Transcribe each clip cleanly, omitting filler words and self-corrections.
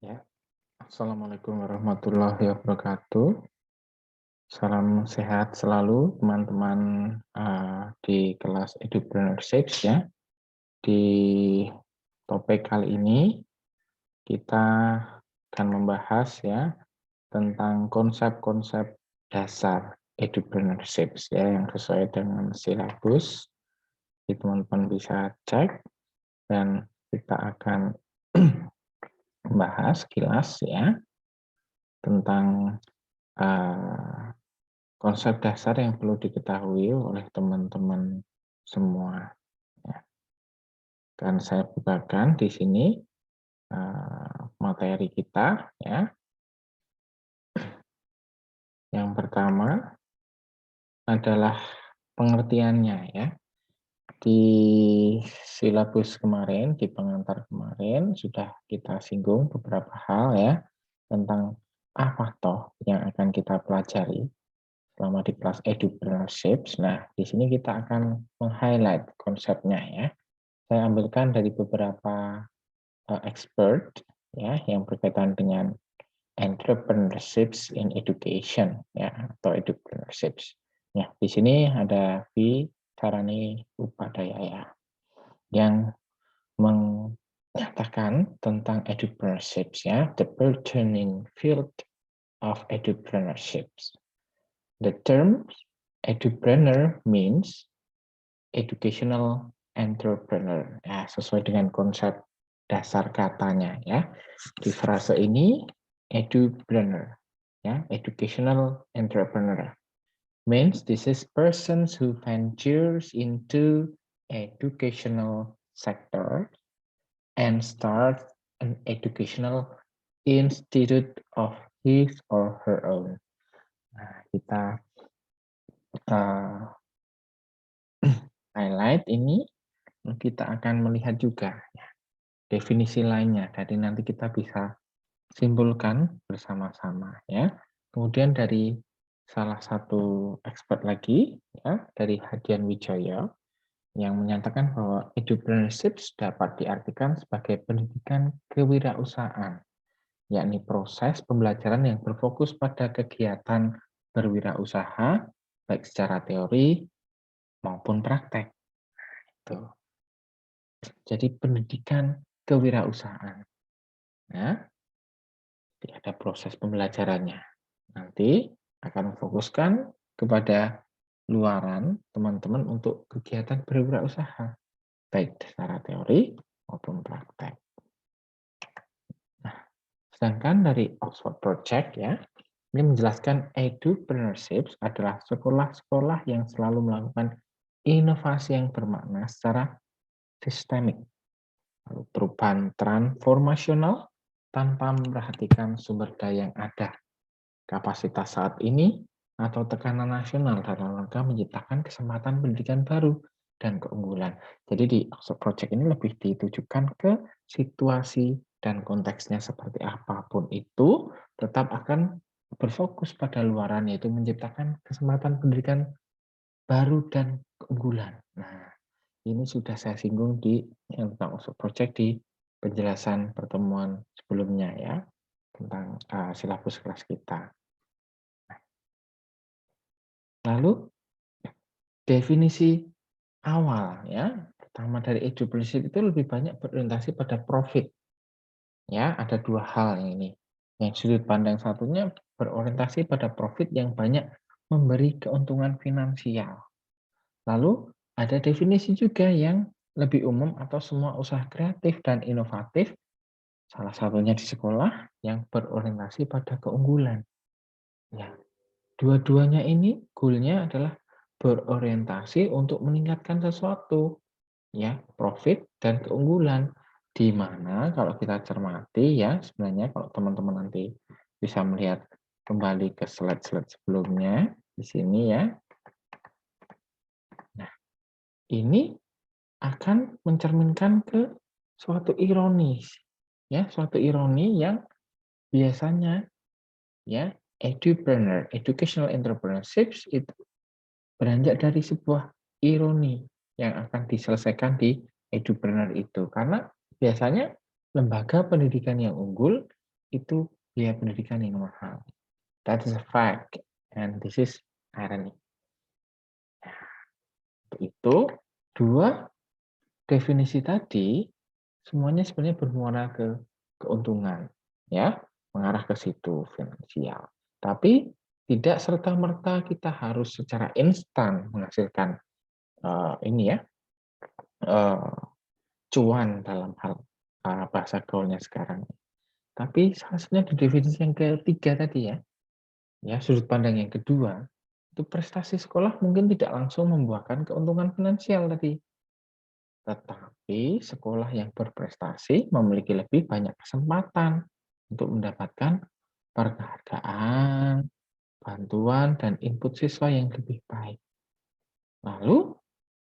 Ya, Assalamualaikum warahmatullahi wabarakatuh. Salam sehat selalu teman-teman di kelas Edupreneurship ya. Di topik kali ini kita akan membahas ya tentang konsep-konsep dasar Edupreneurship ya yang sesuai dengan silabus. Jadi teman-teman bisa cek dan kita akan membahas kilas ya tentang uh, konsep dasar yang perlu diketahui oleh teman-teman semua. Ya. Dan saya bukakan di sini materi kita. Ya. Yang pertama adalah pengertiannya. Ya. Di silabus kemarin, di pengantar kemarin sudah kita singgung beberapa hal ya tentang apa toh yang akan kita pelajari selama di kelas Edupreneurship. Nah, di sini kita akan meng-highlight konsepnya ya. Saya ambilkan dari beberapa expert ya yang berkaitan dengan entrepreneurship in education ya atau edupreneurship. Ya, di sini ada V Sarani Upadaya ya yang mengatakan tentang edupreneurship ya, the burgeoning field of edupreneurship. The term edupreneur means educational entrepreneur. Ya, sesuai dengan konsep dasar katanya ya. Di frase ini edupreneur ya, educational entrepreneur means this is persons who ventures into educational sector and start an educational institute of his or her own. Nah, kita uh, highlight ini, kita akan melihat juga ya, definisi lainnya. Jadi nanti kita bisa simpulkan bersama-sama ya. Kemudian dari salah satu expert lagi ya dari Hadian Wijaya yang menyatakan bahwa entrepreneurship dapat diartikan sebagai pendidikan kewirausahaan, yakni proses pembelajaran yang berfokus pada kegiatan berwirausaha baik secara teori maupun praktek. Tuh. Jadi pendidikan kewirausahaan. Ya, ada proses pembelajarannya. Nanti akan memfokuskan kepada luaran teman-teman untuk kegiatan berwirausaha, baik secara teori maupun praktek. Nah, sedangkan dari Oxford Project ya, ini menjelaskan edupreneurship adalah sekolah-sekolah yang selalu melakukan inovasi yang bermakna secara sistemik, lalu perubahan transformasional tanpa memperhatikan sumber daya yang ada, kapasitas saat ini, atau tekanan nasional dalam rangka menciptakan kesempatan pendidikan baru dan keunggulan. Jadi di Oxford Project ini lebih ditujukan ke situasi dan konteksnya seperti apapun itu, tetap akan berfokus pada luaran, yaitu menciptakan kesempatan pendidikan baru dan keunggulan. Nah, ini sudah saya singgung di tentang Oxford Project di penjelasan pertemuan sebelumnya ya, tentang silabus kelas kita. Lalu definisi awal ya, pertama dari entrepreneurship itu lebih banyak berorientasi pada profit. Ya, ada dua hal ini. Yang sudut pandang satunya berorientasi pada profit yang banyak memberi keuntungan finansial. Lalu ada definisi juga yang lebih umum atau semua usaha kreatif dan inovatif, salah satunya di sekolah yang berorientasi pada keunggulan. Ya, dua-duanya ini goalnya adalah berorientasi untuk meningkatkan sesuatu, ya, profit dan keunggulan. Di mana kalau kita cermati ya, sebenarnya kalau teman-teman nanti bisa melihat kembali ke slide-slide sebelumnya di sini ya. Nah, ini akan mencerminkan ke suatu ironis, ya, suatu ironi yang biasanya ya edupreneur, educational entrepreneurship itu beranjak dari sebuah ironi yang akan diselesaikan di edupreneur itu. Karena biasanya lembaga pendidikan yang unggul itu biaya pendidikan yang mahal. That is a fact, and this is irony. Itu dua definisi tadi semuanya sebenarnya bermuara ke keuntungan, ya, mengarah ke situ finansial. Tapi tidak serta-merta kita harus secara instan menghasilkan ini ya cuan dalam hal bahasa gaulnya sekarang. Tapi salah satunya di definisi yang ketiga tadi ya sudut pandang yang kedua, itu prestasi sekolah mungkin tidak langsung membuahkan keuntungan finansial tadi. Tetapi sekolah yang berprestasi memiliki lebih banyak kesempatan untuk mendapatkan penghargaan, bantuan, dan input siswa yang lebih baik. Lalu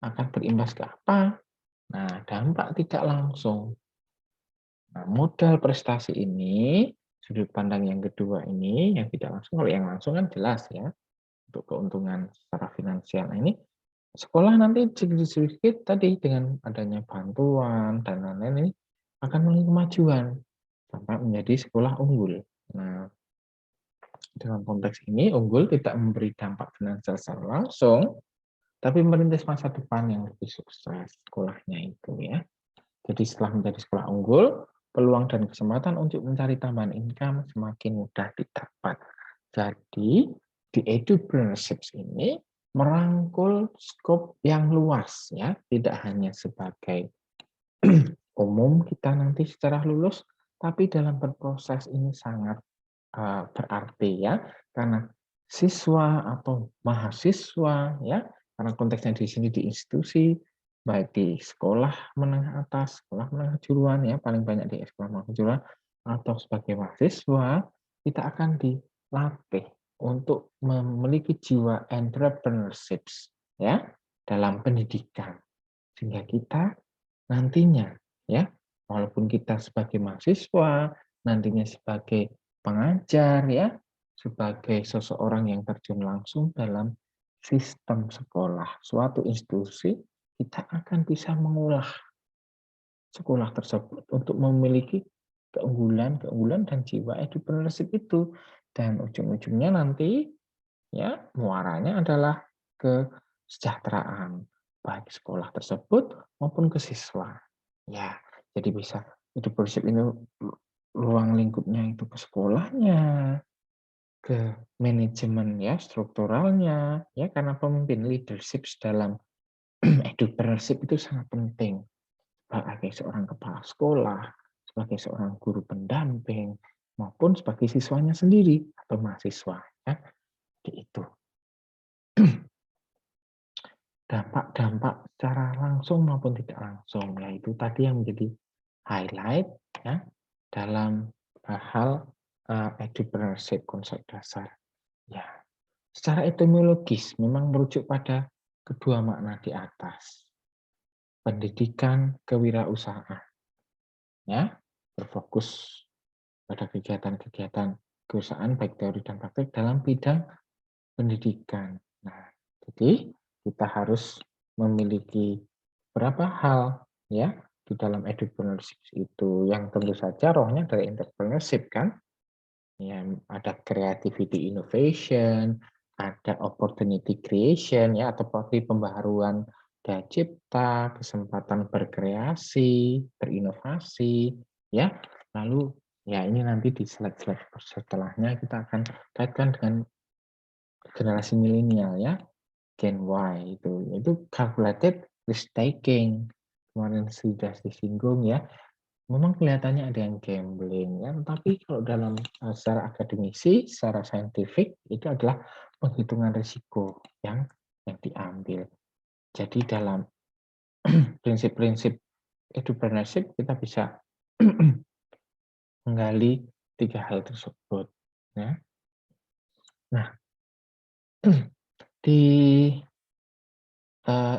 akan berimbas ke apa? Nah, dampak tidak langsung. Nah, modal prestasi ini, sudut pandang yang kedua ini, yang tidak langsung, kalau yang langsung kan jelas ya, untuk keuntungan secara finansial. Nah, ini sekolah nanti sedikit-sedikit tadi dengan adanya bantuan dan lain-lain ini akan mengalami kemajuan sampai menjadi sekolah unggul. Nah, dalam konteks ini unggul tidak memberi dampak finansial secara langsung, tapi merintis masa depan yang lebih sukses sekolahnya itu ya. Jadi setelah menjadi sekolah unggul, peluang dan kesempatan untuk mencari tambahan income semakin mudah didapat. Jadi di edupreneurship ini merangkul skop yang luas ya, tidak hanya sebagai umum kita nanti secara lulus, tapi dalam berproses ini sangat berarti ya, karena siswa atau mahasiswa ya, karena konteksnya di sini di institusi, baik di sekolah menengah atas, sekolah menengah kejuruan ya, paling banyak di sekolah menengah kejuruan, atau sebagai mahasiswa, kita akan dilatih untuk memiliki jiwa entrepreneurship ya dalam pendidikan, sehingga kita nantinya ya, walaupun kita sebagai mahasiswa, nantinya sebagai pengajar ya, sebagai seseorang yang terjun langsung dalam sistem sekolah, suatu institusi, kita akan bisa mengolah sekolah tersebut untuk memiliki keunggulan dan jiwa entrepreneurship itu. Dan ujung-ujungnya nanti ya muaranya adalah kesejahteraan baik sekolah tersebut maupun ke siswa. Ya, jadi bisa entrepreneurship ini ruang lingkupnya itu ke sekolahnya, ke manajemen ya, strukturalnya, ya karena pemimpin leadership dalam entrepreneurship itu sangat penting. Sebagai seorang kepala sekolah, sebagai seorang guru pendamping, maupun sebagai siswanya sendiri atau mahasiswa. Ya, itu. Dampak-dampak secara langsung maupun tidak langsung, yaitu tadi yang menjadi highlight ya dalam hal entrepreneurship konsep dasar. Ya, secara etimologis memang merujuk pada kedua makna di atas. Pendidikan kewirausahaan ya, berfokus pada kegiatan-kegiatan kewirausahaan baik teori dan praktik dalam bidang pendidikan. Nah, jadi kita harus memiliki berapa hal ya di dalam entrepreneurship itu yang tentu saja rohnya dari entrepreneurship kan. Ya, ada creativity innovation, ada opportunity creation ya atau pembaharuan daya cipta, kesempatan berkreasi, berinovasi ya. Lalu ya ini nanti di slide-slide setelahnya kita akan kaitkan dengan generasi milenial ya, Gen Y itu calculated risk taking. Kemarin sudah disinggung ya. Memang kelihatannya ada yang gambling ya, tapi kalau dalam secara akademisi, secara saintifik itu adalah penghitungan risiko yang diambil. Jadi dalam prinsip-prinsip entrepreneurship kita bisa menggali tiga hal tersebut ya. Nah, di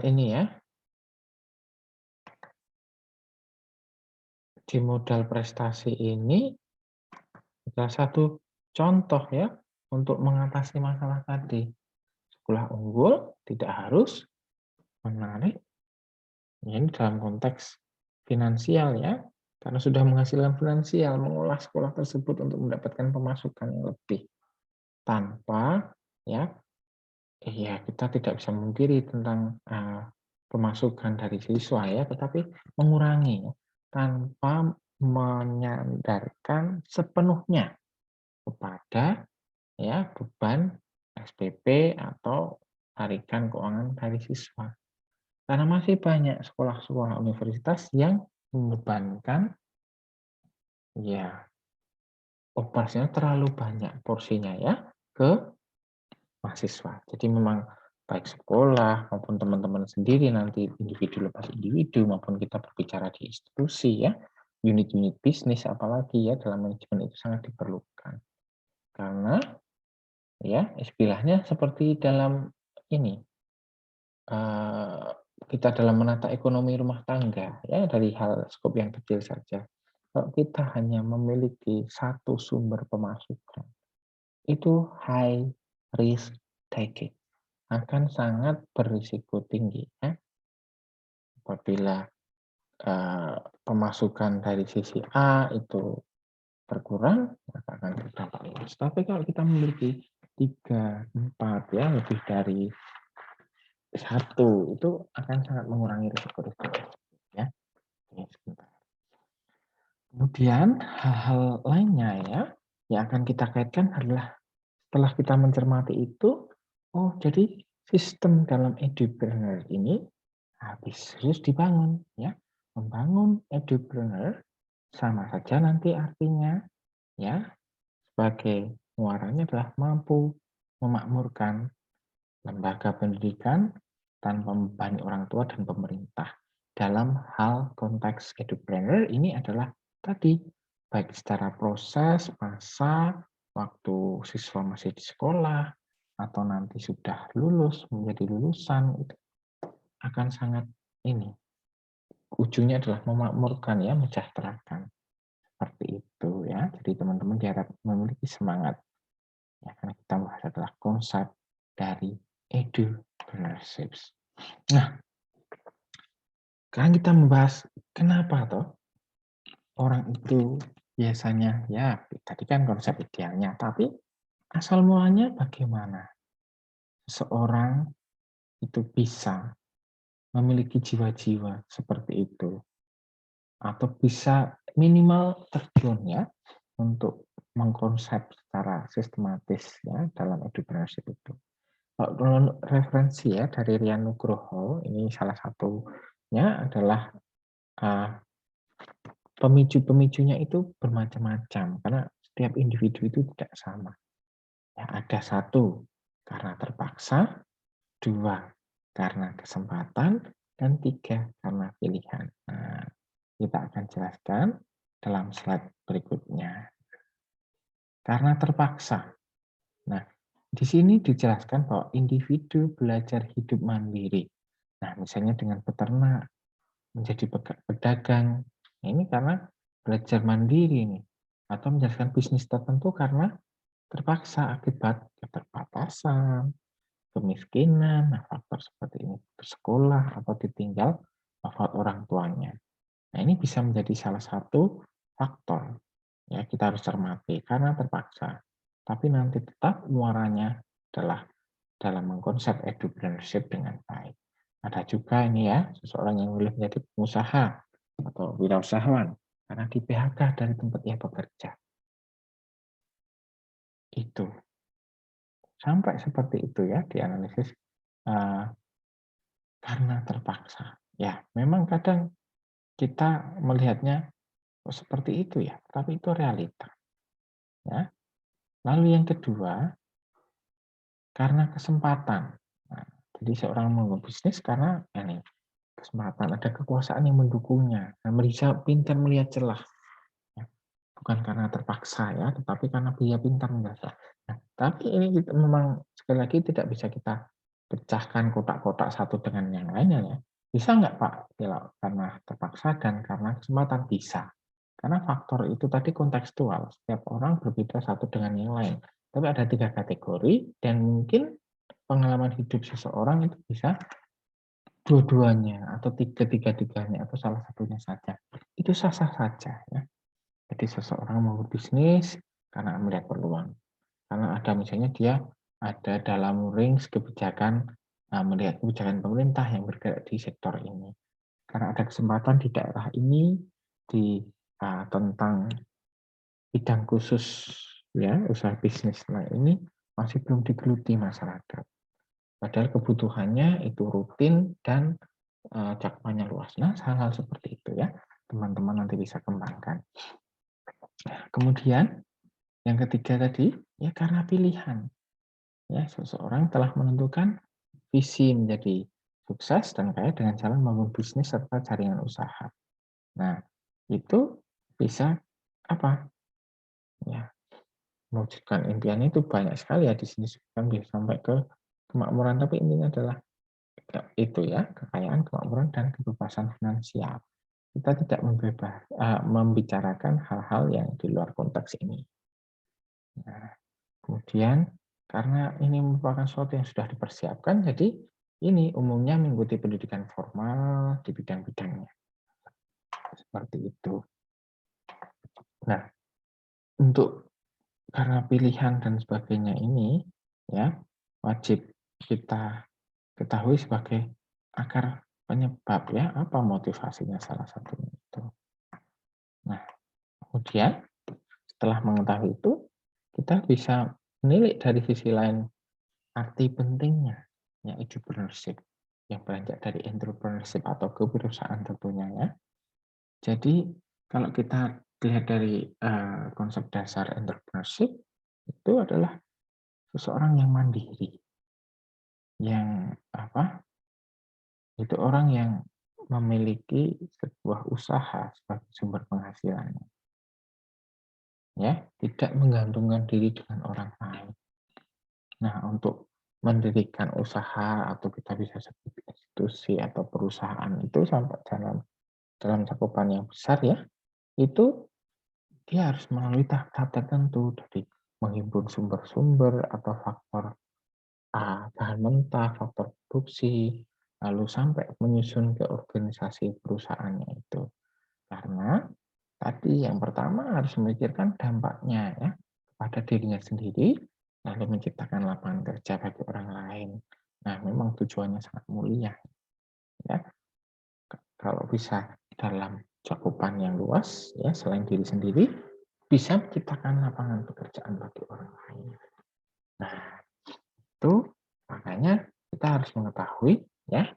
ini ya, di modal prestasi ini salah satu contoh ya untuk mengatasi masalah tadi. Sekolah unggul tidak harus menarik, ini dalam konteks finansial ya, karena sudah menghasilkan finansial, mengolah sekolah tersebut untuk mendapatkan pemasukan yang lebih. Tanpa ya iya, kita tidak bisa memungkiri tentang, pemasukan dari siswa ya, tetapi mengurangi ya, tanpa menyandarkan sepenuhnya kepada ya beban SPP atau tarikan keuangan dari siswa. Karena masih banyak sekolah-sekolah universitas yang membebankan ya operasinya terlalu banyak porsinya ya ke mahasiswa. Jadi memang baik sekolah maupun teman-teman sendiri nanti individu lepas individu maupun kita berbicara di institusi ya, unit-unit bisnis apalagi ya dalam manajemen itu sangat diperlukan. Karena ya istilahnya seperti dalam ini, eee, kita dalam menata ekonomi rumah tangga ya dari hal skop yang kecil saja. Kalau kita hanya memiliki satu sumber pemasukan, itu high risk taking. Akan sangat berisiko tinggi ya, apabila, pemasukan dari sisi A itu berkurang, maka akan berdampak luas. Tapi kalau kita memiliki 3 4 ya, lebih dari satu, itu akan sangat mengurangi risiko-risiko ya. Oke, sebentar. Kemudian hal-hal lainnya ya, yang akan kita kaitkan adalah setelah kita mencermati itu, oh jadi sistem dalam edupreneur ini harus dibangun ya. Membangun edupreneur sama saja nanti artinya ya sebagai muaranya adalah mampu memakmurkan lembaga pendidikan tanpa membebani orang tua dan pemerintah. Dalam hal konteks edupreneur ini adalah tadi baik secara proses, masa, waktu siswa masih di sekolah atau nanti sudah lulus menjadi lulusan itu akan sangat ini ujungnya adalah memakmurkan ya, mensejahterakan. Seperti itu ya. Jadi teman-teman diharap memiliki semangat. Ya, karena kita bahas adalah konsep dari entrepreneurship. Nah, sekarang kita membahas kenapa toh orang itu biasanya ya tadi kan konsep idealnya, tapi asal mulanya bagaimana seseorang itu bisa memiliki jiwa-jiwa seperti itu atau bisa minimal terjun ya untuk mengkonsep secara sistematis ya dalam entrepreneurship itu. Kalau referensi ya dari Rian Nugroho, ini salah satunya adalah pemicu-pemicunya itu bermacam-macam karena setiap individu itu tidak sama. Ya, ada satu karena terpaksa, dua karena kesempatan, dan tiga karena pilihan. Nah, kita akan jelaskan dalam slide berikutnya. Karena terpaksa. Nah, di sini dijelaskan bahwa individu belajar hidup mandiri. Nah, misalnya dengan peternak, menjadi pedagang. Nah, ini karena belajar mandiri nih. Atau menjalankan bisnis tertentu karena terpaksa akibat keterbatasan, kemiskinan, nah faktor seperti ini, bersekolah atau ditinggal wafat orang tuanya. Nah, ini bisa menjadi salah satu faktor ya kita harus cermati karena terpaksa. Tapi nanti tetap muaranya adalah dalam mengkonsep entrepreneurship dengan baik. Ada juga ini ya, seseorang yang memilih menjadi pengusaha atau wirausahawan karena di PHK dari tempat ia bekerja. Itu. Sampai seperti itu ya dianalisis karena terpaksa. Ya, memang kadang kita melihatnya seperti itu ya, tapi itu realita. Ya. Lalu yang kedua, karena kesempatan. Nah, jadi seorang mau bisnis karena ini kesempatan, ada kekuasaan yang mendukungnya. Nah, bisa pintar melihat celah. Ya. Bukan karena terpaksa ya, tetapi karena dia pintar melihat celah. Nah, tapi ini kita memang sekali lagi tidak bisa kita pecahkan kotak-kotak satu dengan yang lainnya ya. Bisa nggak Pak? Ya, karena terpaksa dan karena kesempatan bisa. Karena faktor itu tadi kontekstual. Setiap orang berbeda satu dengan yang lain. Tapi ada 3 kategori dan mungkin pengalaman hidup seseorang itu bisa dua-duanya atau ketiga-tiganya atau salah satunya saja. itu sah-sah saja ya. Jadi seseorang mau bisnis karena melihat peluang. Karena ada misalnya dia ada dalam range kebijakan, melihat kebijakan pemerintah yang bergerak di sektor ini. Karena ada kesempatan di daerah ini di tentang bidang khusus ya, usaha bisnis. Nah, ini masih belum digeluti masyarakat. Padahal kebutuhannya itu rutin dan cakupannya luas. Nah, hal-hal seperti itu ya, teman-teman nanti bisa kembangkan. Kemudian yang ketiga tadi, ya karena pilihan. Ya, seseorang telah menentukan visi menjadi sukses dan kaya dengan cara membangun bisnis serta jaringan usaha. Nah, itu bisa apa? Ya, mewujudkan impian itu banyak sekali ya di sini kan bisa sampai ke kemakmuran, tapi intinya adalah itu ya, kekayaan, kemakmuran dan kebebasan finansial. Kita tidak membicarakan hal-hal yang di luar konteks ini. Nah, kemudian karena ini merupakan sesuatu yang sudah dipersiapkan, jadi ini umumnya mengikuti pendidikan formal di bidang-bidangnya. Seperti itu. Nah, untuk karena pilihan dan sebagainya ini, ya wajib kita ketahui sebagai akar penyebab ya, apa motivasinya salah satunya itu. Nah, kemudian setelah mengetahui itu, kita bisa menilik dari sisi lain arti pentingnya ya entrepreneurship yang beranjak dari entrepreneurship atau kewirausahaan tentunya ya. Jadi kalau kita lihat dari konsep dasar entrepreneurship itu adalah seseorang yang mandiri, yang itu orang yang memiliki sebuah usaha sebagai sumber penghasilannya, ya tidak menggantungkan diri dengan orang lain. Nah, untuk mendirikan usaha atau kita bisa sebut institusi atau perusahaan itu sampai dalam cakupan yang besar ya, itu dia harus melalui tahap-tahap tertentu dari menghimpun sumber-sumber atau faktor bahan mentah, faktor produksi, lalu sampai menyusun ke organisasi perusahaannya itu. Karena tadi yang pertama harus memikirkan dampaknya ya kepada dirinya sendiri, lalu menciptakan lapangan kerja bagi orang lain. Nah, memang tujuannya sangat mulia ya. Kalau bisa dalam cakupan yang luas ya, selain diri sendiri, bisa menciptakan lapangan pekerjaan bagi orang lain. Nah, itu makanya kita harus mengetahui ya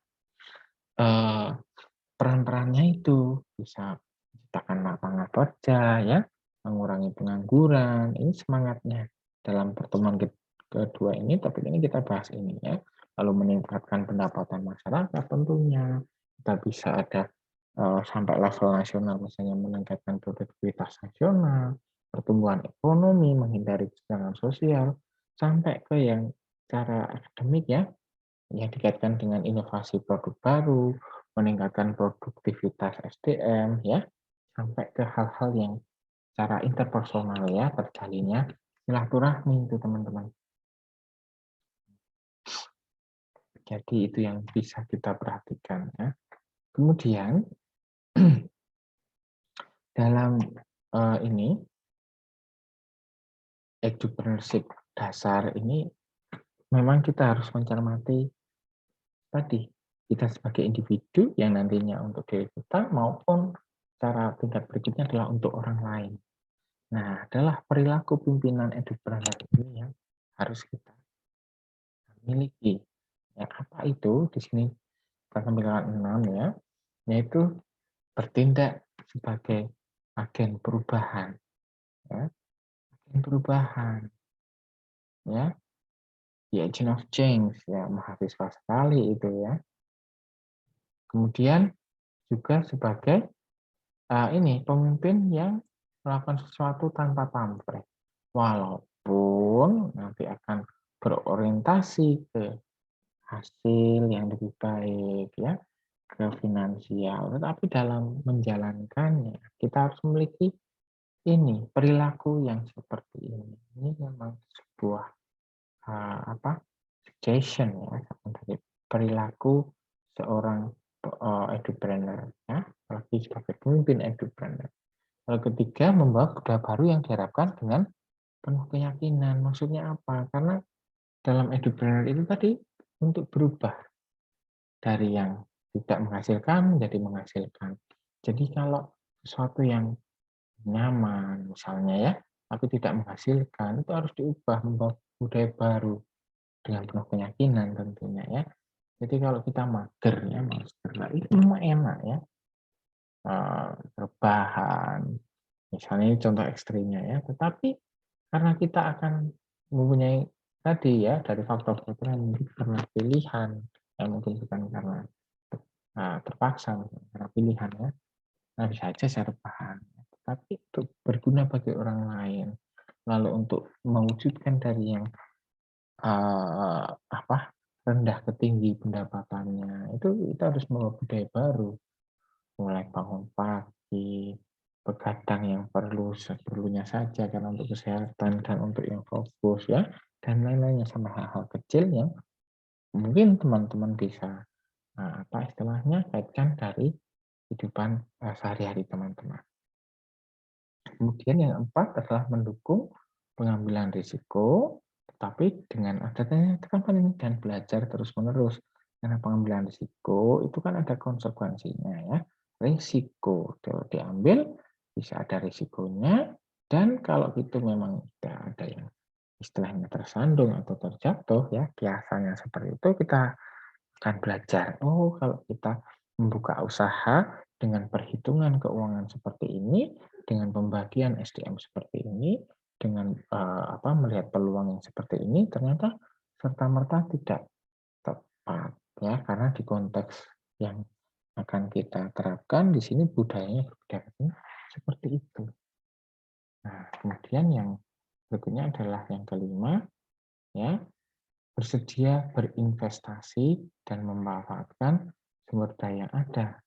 peran-perannya itu bisa menciptakan lapangan kerja ya, mengurangi pengangguran. Ini semangatnya dalam pertemuan kedua ini, topik ini kita bahas ini ya. Lalu meningkatkan pendapatan masyarakat tentunya. Kita bisa ada sampai level nasional misalnya meningkatkan produktivitas nasional, pertumbuhan ekonomi, menghindari kesenjangan sosial, sampai ke yang cara akademik ya, yang dikaitkan dengan inovasi produk baru, meningkatkan produktivitas SDM ya, sampai ke hal-hal yang secara interpersonal ya, terjalinnya silaturahmi itu teman-teman. Jadi itu yang bisa kita perhatikan ya. Kemudian dalam ini entrepreneurship dasar ini memang kita harus mencermati tadi kita sebagai individu yang nantinya untuk diri kita maupun cara tingkat berikutnya adalah untuk orang lain. Nah, adalah perilaku pimpinan entrepreneur ini yang harus kita miliki. Ya, apa itu? Di sini kita tampilkan 6 ya, yaitu bertindak sebagai agen perubahan. Ya, agen perubahan. Ya, the agent of change. Ya, mahasiswa sekali itu ya. Kemudian juga sebagai ini pemimpin yang melakukan sesuatu tanpa pamrih. Walaupun nanti akan berorientasi ke hasil yang lebih baik ya, ke finansial, tetapi dalam menjalankannya kita harus memiliki ini perilaku yang seperti ini. Ini memang sebuah suggestion ya dari perilaku seorang entrepreneur ya, apalagi sebagai pemimpin entrepreneur. Lalu ketiga, membawa budaya baru yang diharapkan dengan penuh keyakinan. Maksudnya apa? Karena dalam entrepreneur itu tadi untuk berubah dari yang tidak menghasilkan menjadi menghasilkan. Jadi kalau sesuatu yang nyaman misalnya ya, tapi tidak menghasilkan, itu harus diubah membawa budaya baru dengan penuh keyakinan tentunya ya. Jadi kalau kita mager ya, mager lah itu memang enak ya, rebahan, misalnya ini contoh ekstrimnya ya, tetapi karena kita akan mempunyai tadi ya, dari faktor-faktor yang mungkin karena pilihan, yang mungkin bukan karena terpaksa, karena pilihan ya, nah bisa aja saya rebahan. Tapi untuk berguna bagi orang lain, lalu untuk mewujudkan dari yang rendah ke tinggi pendapatannya, itu kita harus membawa budaya baru, mulai bangun pagi, begadang yang seperlunya saja karena untuk kesehatan dan untuk yang fokus ya, dan lain-lainnya sama hal-hal kecil yang mungkin teman-teman bisa istilahnya kaitkan dari kehidupan sehari-hari teman-teman. Kemudian yang keempat adalah mendukung pengambilan risiko, tetapi dengan adanya tekanan dan belajar terus-menerus. Karena pengambilan risiko itu kan ada konsekuensinya ya. Risiko kalau diambil bisa ada risikonya, dan kalau itu memang tidak ada yang istilahnya tersandung atau terjatuh ya, biasanya seperti itu kita akan belajar. Oh, kalau kita membuka usaha dengan perhitungan keuangan seperti ini, dengan pembagian SDM seperti ini, dengan melihat peluang yang seperti ini, ternyata serta-merta tidak tepat ya, karena di konteks yang akan kita terapkan di sini budayanya berbeda seperti itu. Nah, kemudian yang berikutnya adalah yang kelima ya, bersedia berinvestasi dan memanfaatkan sumber daya yang ada,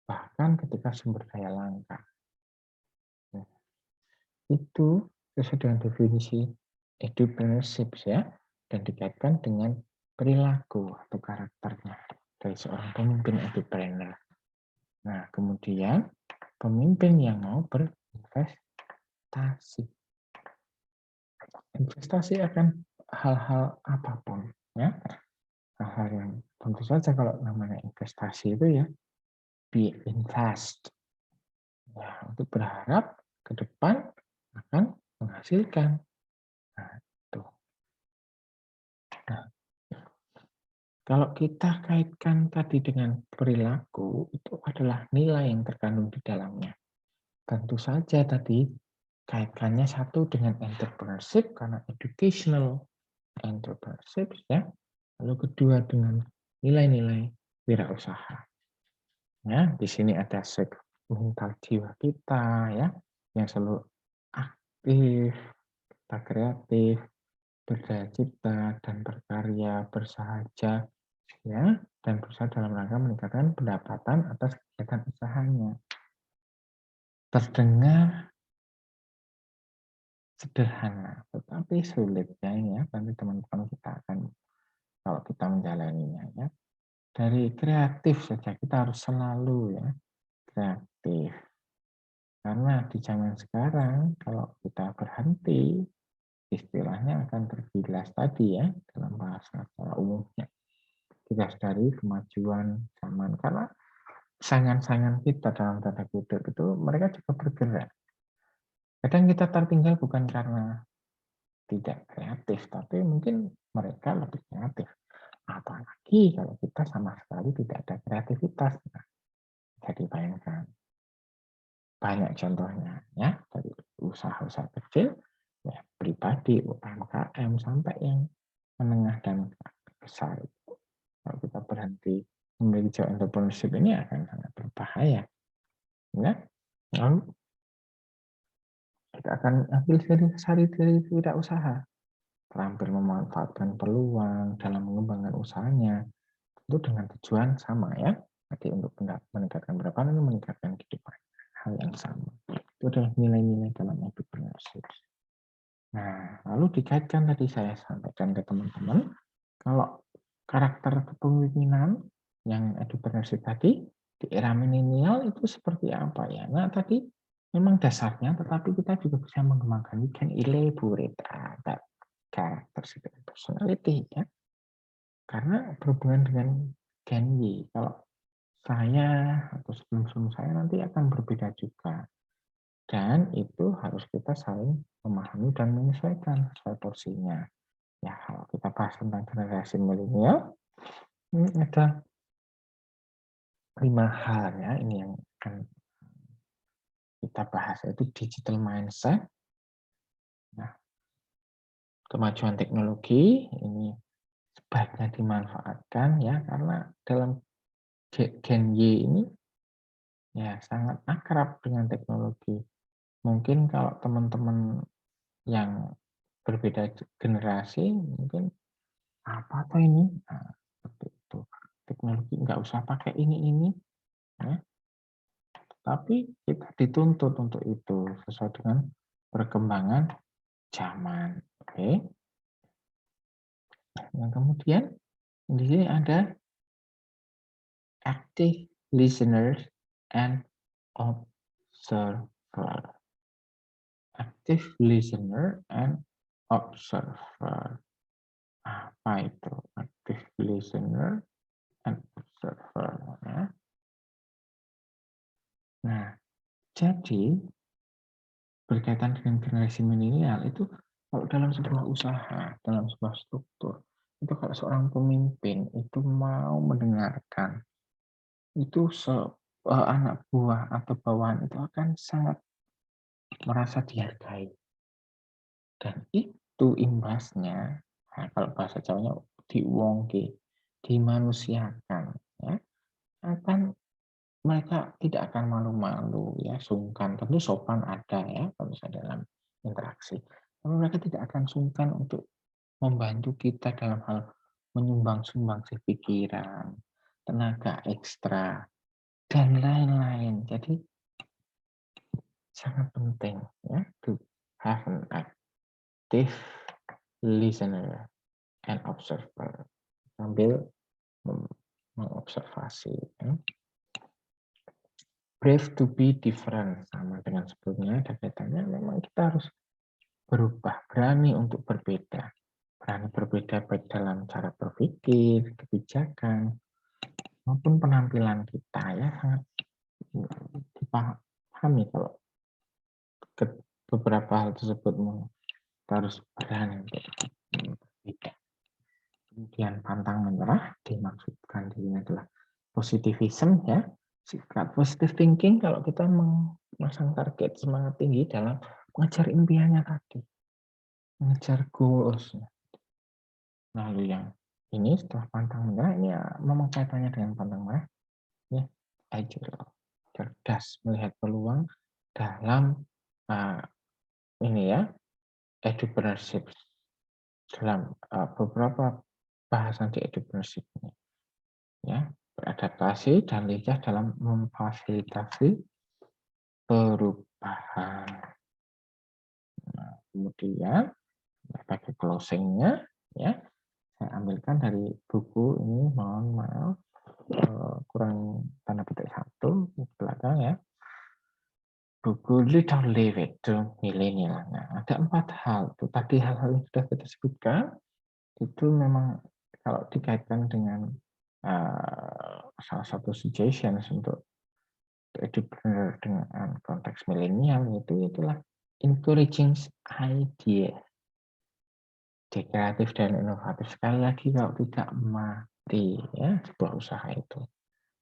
bahkan ketika sumber daya langka. Nah, itu sesuai dengan definisi entrepreneurship ya, dan dikaitkan dengan perilaku atau karakternya dari seorang pemimpin entrepreneur. Nah, kemudian pemimpin yang mau berinvestasi. Investasi akan hal-hal apapun ya, hal-hal yang tentu saja kalau namanya investasi itu ya, be invest ya, untuk berharap ke depan akan menghasilkan. Nah, itu. Nah, kalau kita kaitkan tadi dengan perilaku, itu adalah nilai yang terkandung di dalamnya. Tentu saja tadi kaitannya satu dengan entrepreneurship karena educational entrepreneurship ya. Lalu kedua dengan nilai-nilai wirausaha. Ya, di sini ada mental jiwa kita ya, yang selalu aktif, kita kreatif, berdaya cipta dan berkarya, bersahaja ya, dan berusaha dalam rangka meningkatkan pendapatan atas kegiatan usahanya. Terdengar sederhana, tetapi sulit ya ini ya, nanti teman-teman kita akan kalau kita menjalaninya ya. Dari kreatif saja kita harus selalu ya kreatif. Karena di zaman sekarang kalau kita berhenti, istilahnya akan tergilas tadi ya, dalam bahasa secara umumnya. Kita dari kemajuan zaman, karena saingan-saingan kita dalam tanda kutip itu mereka juga bergerak. Kadang kita tertinggal bukan karena tidak kreatif, tapi mungkin mereka lebih kreatif. Apalagi kalau kita sama sekali tidak ada kreativitas. Nah, jadi bayangkan. Banyak contohnya ya, dari usaha-usaha kecil, ya pribadi, UMKM, sampai yang menengah dan besar. Kalau kita berhenti memiliki jiwa entrepreneurship ini akan sangat berbahaya. Ya, lalu kita akan ambil dari usaha, terampil memanfaatkan peluang dalam mengembangkan usahanya, itu dengan tujuan sama ya. Jadi untuk meningkatkan pendapatan, meningkatkan kehidupan, hal yang sama. Itu adalah nilai-nilai dalam entrepreneurship. Nah, lalu dikaitkan tadi saya sampaikan ke teman-teman, kalau karakter kepemimpinan yang entrepreneurship tadi di era milenial itu seperti apa ya? Nah, tadi memang dasarnya, tetapi kita juga bisa mengembangkan. We can elaborate that characters, personality, ya. Karena berhubungan dengan Gen Y. Kalau saya atau sebelum-sebelum saya nanti akan berbeda juga. Dan itu harus kita saling memahami dan menyesuaikan sesuai porsinya. Ya, kalau kita bahas tentang generasi milenial, ini ada 5 hal ya, ini yang akan kita bahas, yaitu digital mindset. Nah, kemajuan teknologi ini sebaiknya dimanfaatkan ya, karena dalam Gen Y ini ya sangat akrab dengan teknologi. Mungkin kalau teman-teman yang berbeda generasi mungkin apa tuh ini? Nah, seperti itu. Teknologi nggak usah pakai ini ya. Tapi kita dituntut untuk itu sesuai dengan perkembangan zaman. Oke. Yang kemudian di sini ada active listeners and observer. Active listener and observer. Apa itu active listener and observer? Ya. Nah, jadi berkaitan dengan generasi milenial itu kalau dalam sebuah usaha, dalam sebuah struktur, itu kalau seorang pemimpin itu mau mendengarkan, itu anak buah atau bawahan itu akan sangat merasa dihargai. Dan itu imbasnya, nah, kalau bahasa Jawanya diwongke, dimanusiakan, ya, akan mereka tidak akan malu-malu ya, sungkan. Tentu sopan ada ya kalau misalnya dalam interaksi. Tapi mereka tidak akan sungkan untuk membantu kita dalam hal menyumbang-sumbang pikiran, tenaga ekstra, dan lain-lain. Jadi sangat penting ya to have an active listener and observer sambil mengobservasi. Ya. Brave to be different sama dengan sebelumnya ada kaitannya, memang kita harus berubah, berani untuk berbeda. Berani berbeda baik dalam cara berpikir, kebijakan, maupun penampilan kita ya sangat dipahami kalau beberapa hal tersebut kita harus berani untuk berbeda. Kemudian pantang menyerah dimaksudkan di sini adalah positivism ya, sikap positive thinking kalau kita memasang target semangat tinggi dalam mengejar impiannya tadi, mengejar goals. Lalu yang ini setelah pantang menyerah ini ya, memang kaitannya dengan pantang menyerah ya, agile, cerdas melihat peluang dalam ini ya, entrepreneurship dalam beberapa bahasan di entrepreneurship ini ya, beradaptasi dan lincah dalam memfasilitasi perubahan. Nah, kemudian sebagai closingnya ya, saya ambilkan dari buku ini, mohon maaf kurang tanda petik satu di belakang ya, buku Lead or Leave It to Millennial. Nah, ada 4 hal itu tadi, hal-hal yang sudah kita sebutkan itu memang kalau dikaitkan dengan salah satu suggestions untuk entrepreneur dengan konteks milenial itulah encouraging idea, kreatif dan inovatif. Sekali lagi kalau tidak mati ya sebuah usaha itu.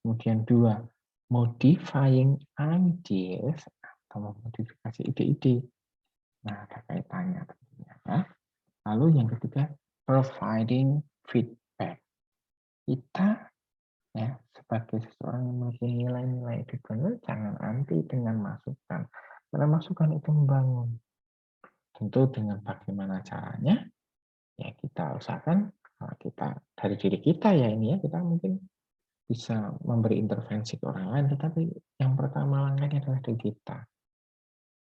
Kemudian 2, modifying ideas atau memodifikasi ide-ide. Nah, ada kaitannya tentunya. Ya. Lalu yang ketiga, providing feedback. Kita ya sebagai seseorang yang memiliki nilai-nilai entrepreneur jangan anti dengan masukan, karena masukan itu membangun. Tentu dengan bagaimana caranya ya kita usahakan kita dari diri kita ya ini ya, kita mungkin bisa memberi intervensi ke orang lain, tetapi yang pertama langkahnya adalah dari kita.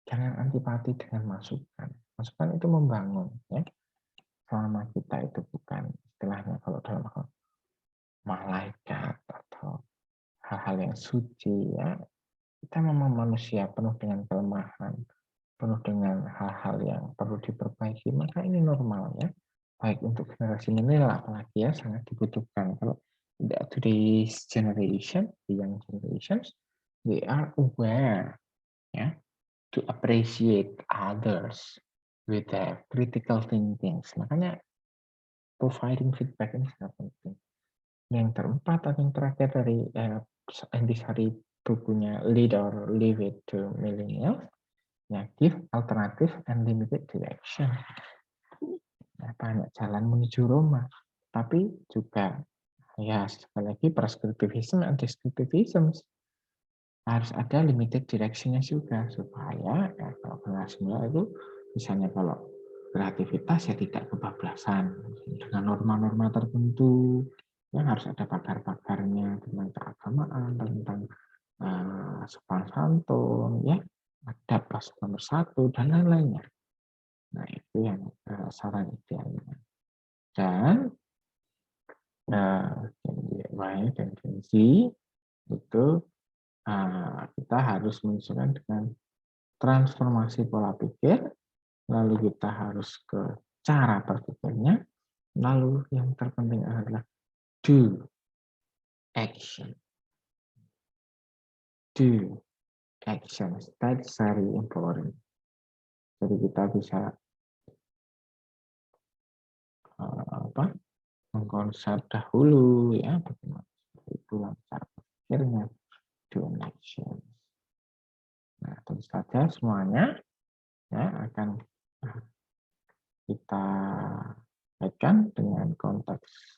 Jangan antipati dengan masukan. Masukan itu membangun ya, selama kita itu bukan istilahnya kalau dalam hal malaikat atau hal-hal yang suci ya, kita memang manusia penuh dengan kelemahan, penuh dengan hal-hal yang perlu diperbaiki, maka ini normal ya. Baik untuk generasi milenial apalagi ya sangat dibutuhkan. Kalau today's generation, the young generations, they are aware ya to appreciate others with their critical thinking. Makanya providing feedback ini sangat penting. Yang keempat atau yang terakhir dari intisari bukunya Lead or Leave It to Millennials, ya, give alternative and limited direction. Nah, banyak jalan menuju Roma, tapi juga ya sekali lagi prescriptivism and descriptivism harus ada limited direction-nya juga supaya ya, kalau generasi milenial itu misalnya kalau kreativitas ya tidak kebablasan dengan norma-norma tertentu yang harus ada pakar-pakarnya tentang keagamaan, tentang sopan santun, ya adab nomor 1 dan lain-lainnya. Nah itu yang saran idealnya. Dan Y dan Gen Z itu kita harus menyesuaikan dengan transformasi pola pikir, lalu kita harus ke cara berpikirnya, lalu yang terpenting adalah do action. Do actions. That's very important. Jadi kita bisa mengkonsep dahulu ya bagaimana itu cara berpikirnya, do action. Nah, tentu saja semuanya ya akan kita kaitkan dengan konteks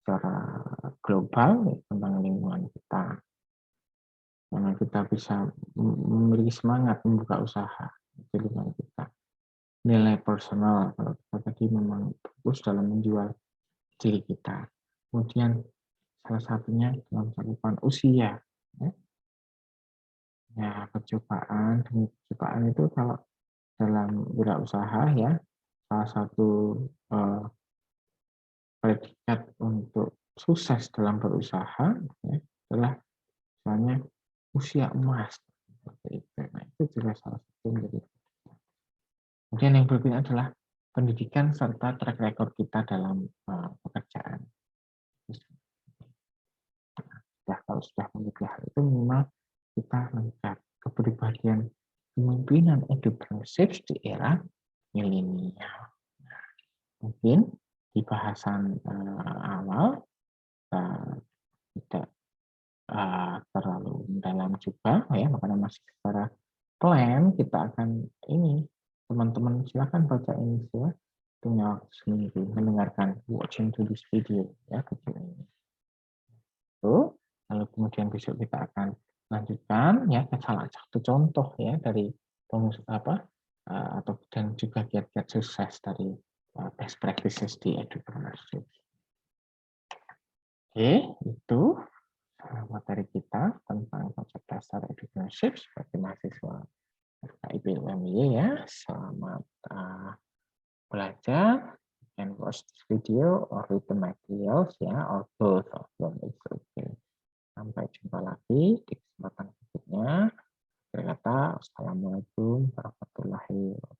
secara global ya, tentang lingkungan kita. Karena kita bisa memiliki semangat membuka usaha di lingkungan kita. Nilai personal, kalau kita tadi memang fokus dalam menjual diri kita. Kemudian salah satunya dalam cakupan usia. Ya, percobaan itu kalau dalam wirausaha ya, salah satu predikat untuk sukses dalam berusaha ya, adalah misalnya usia emas. Seperti itu. Nah, itu juga salah satu menjadi. Kemudian yang berikutnya adalah pendidikan serta track record kita dalam pekerjaan. Kalau sudah memiliki hal itu minimal kita melihat kepribadian kemimpinan entrepreneurship di era milenial. Mungkin di bahasan awal tidak terlalu mendalam juga ya, makanya masih secara plan kita akan ini teman-teman silakan baca ini ya, punya waktu seminggu mendengarkan watching to this video ya video ini. Itu lalu kemudian besok kita akan lanjutkan ya ke salah satu contoh ya dari atau dan juga kiat-kiat sukses dari best practices di entrepreneurship. Oke, itu materi kita tentang konsep dasar entrepreneurship sebagai mahasiswa FKIP UMY ya. Selamat belajar. You can watch this video or read the materials ya, or both of them is okay. Sampai jumpa lagi di kesempatan berikutnya. Assalamualaikum warahmatullahi wabarakatuh.